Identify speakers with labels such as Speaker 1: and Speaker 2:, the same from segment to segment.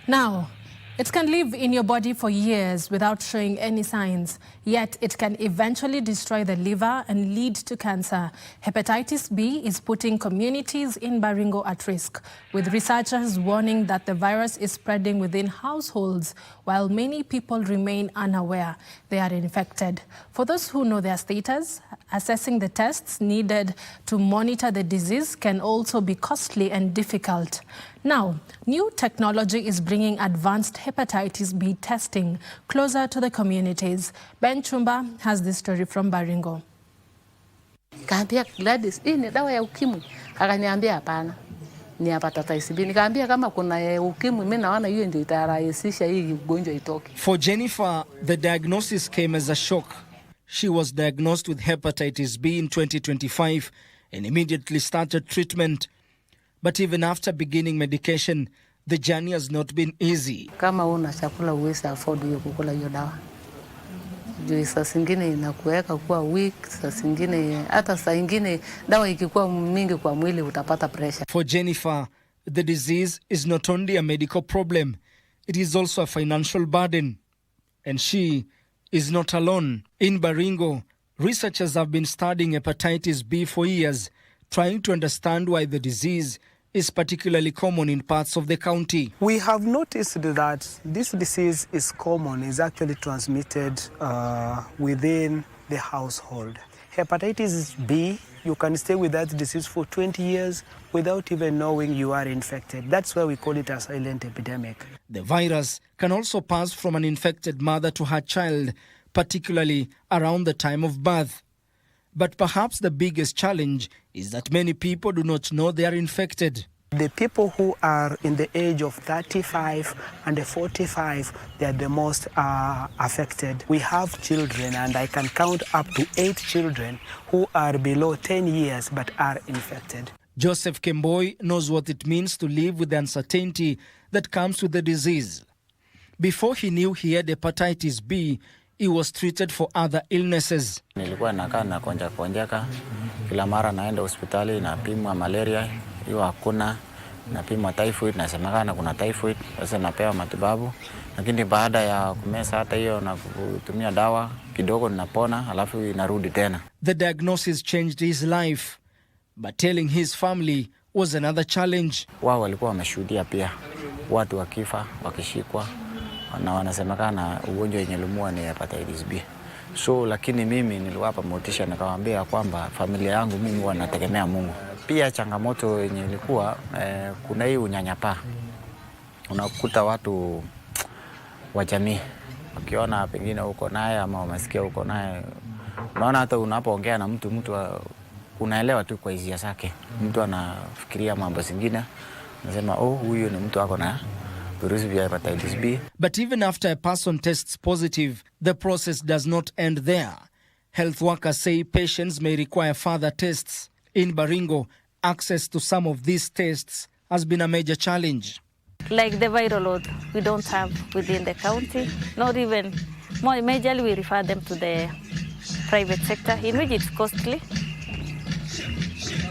Speaker 1: Now, it can live in your body for years without showing any signs, yet it can eventually destroy the liver and lead to cancer. Hepatitis B is putting communities in Baringo at risk, with researchers warning that the virus is spreading within households while many people remain unaware they are infected. For those who know their status, assessing the tests needed to monitor the disease can also be costly and difficult. Now, new technology is bringing advanced hepatitis B testing closer to the communities. Ben Chumba has this story from Baringo.
Speaker 2: Kaambia Gladys, hii ni dawa ya ukimwi. Akaniambia hapana. Ni hepatitis B. Nikaambia kama kuna ukimwi mimi naona hiyo ndio itarahisisha hii ugonjwa itoke.
Speaker 3: For Jennifer, the diagnosis came as a shock. She was diagnosed with hepatitis B in 2025 and immediately started treatment. But even after beginning medication, the journey has not been easy.
Speaker 2: Kama una chakula uwezi afford hiyo kukula hiyo dawa. Juu saa zingine inakuweka kuwa weak, saa zingine hata saa ingine dawa ikikuwa mingi kwa mwili utapata pressure.
Speaker 3: For Jennifer, the disease is not only a medical problem, it is also a financial burden. And she is not alone. In Baringo, researchers have been studying hepatitis B for years, trying to understand why the disease is particularly common in parts of the county.
Speaker 4: We have noticed that this disease is common, is actually transmitted within the household. Hepatitis B, you can stay with that disease for 20 years without even knowing you are infected. That's why we call it a silent epidemic.
Speaker 3: The virus can also pass from an infected mother to her child, particularly around the time of birth. But perhaps the biggest challenge is that many people do not know they are infected.
Speaker 4: The people who are in the age of 35 and 45, they are the most affected. We have children, and I can count up to 8 children who are below 10 years but are infected.
Speaker 3: Joseph Kemboi knows what it means to live with the uncertainty that comes with the disease. Before he knew he had hepatitis B, he was treated for other illnesses.
Speaker 5: Nilikuwa nakaa na konjeka. Kila mara naenda hospitali napimwa malaria, hiyo hakuna. Napimwa typhoid, nasemekana kuna typhoid, sasa napewa matibabu. Lakini baada ya kumeza hata hiyo na kutumia dawa kidogo ninapona, alafu inarudi tena.
Speaker 3: The diagnosis changed his life, but telling his family was another challenge.
Speaker 5: Wao walikuwa wameshuhudia pia watu wakifa, wakishikwa. Na wanasemekana ugonjwa yenye lumua ni hepatitis B. So lakini mimi niliwapa motisha nikawaambia kwamba familia yangu mimi wanategemea Mungu. Pia changamoto yenye ilikuwa kuna hii unyanyapaa. Unakuta watu wa jamii wakiona pengine uko naye ama wamesikia uko naye. Unaona hata unapoongea na mtu unaelewa tu kwa hisia zake. Mtu anafikiria mambo mengine. Anasema huyu ni mtu ako na hepatitis B.
Speaker 3: But even after a person tests positive, the process does not end there. Health workers say patients may require further tests. In Baringo, access to some of these tests has been a major challenge.
Speaker 6: Like the viral load, we don't have within the county, not even. More majorly, we refer them to the private sector, in which it's costly.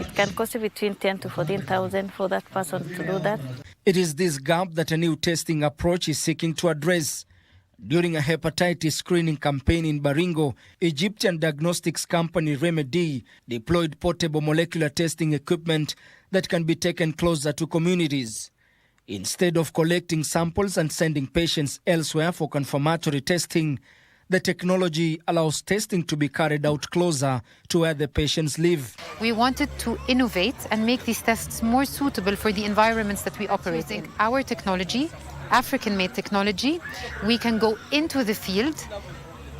Speaker 6: It can cost between 10 to 14,000 for that person to do that.
Speaker 3: It is this gap that a new testing approach is seeking to address. During a hepatitis screening campaign in Baringo, Egyptian diagnostics company Remedy deployed portable molecular testing equipment that can be taken closer to communities. Instead of collecting samples and sending patients elsewhere for confirmatory testing, the technology allows testing to be carried out closer to where the patients live.
Speaker 7: We wanted to innovate and make these tests more suitable for the environments that we operate in. Our technology, African-made technology, we can go into the field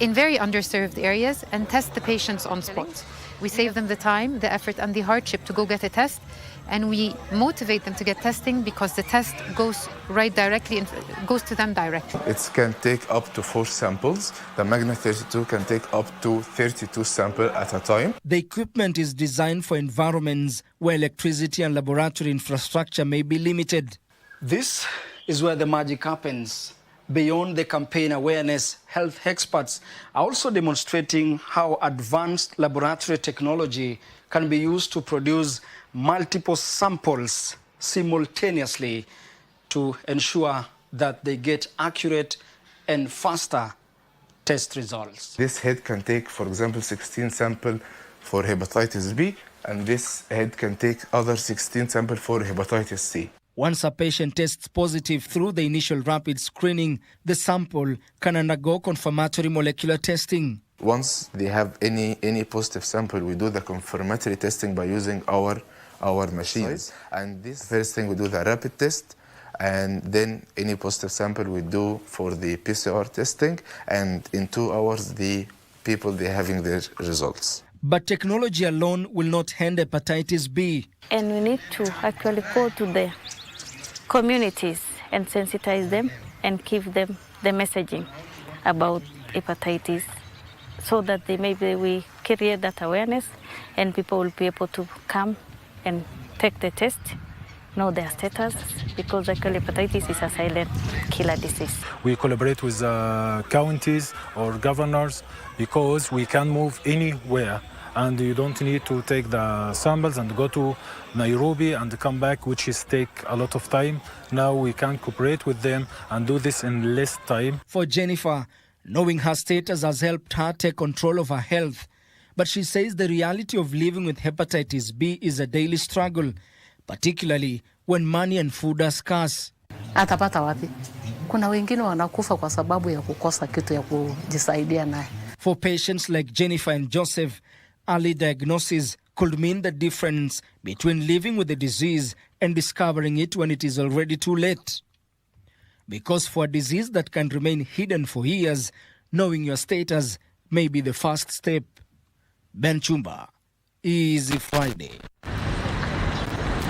Speaker 7: in very underserved areas and test the patients on spot. We save them the time, the effort, and the hardship to go get a test, and we motivate them to get testing because the test goes right directly and goes to them directly.
Speaker 8: It can take up to 4 samples. The Magna 32 can take up to 32 samples at a time.
Speaker 3: The equipment is designed for environments where electricity and laboratory infrastructure may be limited. This is where the magic happens. Beyond the campaign awareness, health experts are also demonstrating how advanced laboratory technology can be used to produce multiple samples simultaneously to ensure
Speaker 9: that they get accurate and faster test results.
Speaker 8: This head can take, for example, 16 samples for hepatitis B, and this head can take other 16 samples for hepatitis C.
Speaker 3: Once a patient tests positive through the initial rapid screening, the sample can undergo confirmatory molecular testing.
Speaker 8: Once they have any positive sample, we do the confirmatory testing by using our machines. And this first thing, we do the rapid test, and then any positive sample we do for the PCR testing, and in 2 hours the people they're having their results.
Speaker 3: But technology alone will not end hepatitis B.
Speaker 6: And we need to actually go to the communities and sensitize them and give them the messaging about hepatitis, so that maybe we create that awareness and people will be able to come and take the test, know their status, because actually hepatitis is a silent killer disease.
Speaker 10: We collaborate with counties or governors because we can move anywhere, and you don't need to take the samples and go to Nairobi and come back, which is take a lot of time. Now we can cooperate with them and do this in less time.
Speaker 3: For Jennifer, knowing her status has helped her take control of her health. But she says the reality of living with hepatitis B is a daily struggle, particularly when money and food are scarce.
Speaker 2: Atapata wapi? Kuna wengine wanakufa kwa sababu ya kukosa kitu ya kujisaidia naye.
Speaker 3: For patients like Jennifer and Joseph, early diagnosis could mean the difference between living with the disease and discovering it when it is already too late. Because for a disease that can remain hidden for years, knowing your status may be the first step. Ben Chumba, Easy Friday.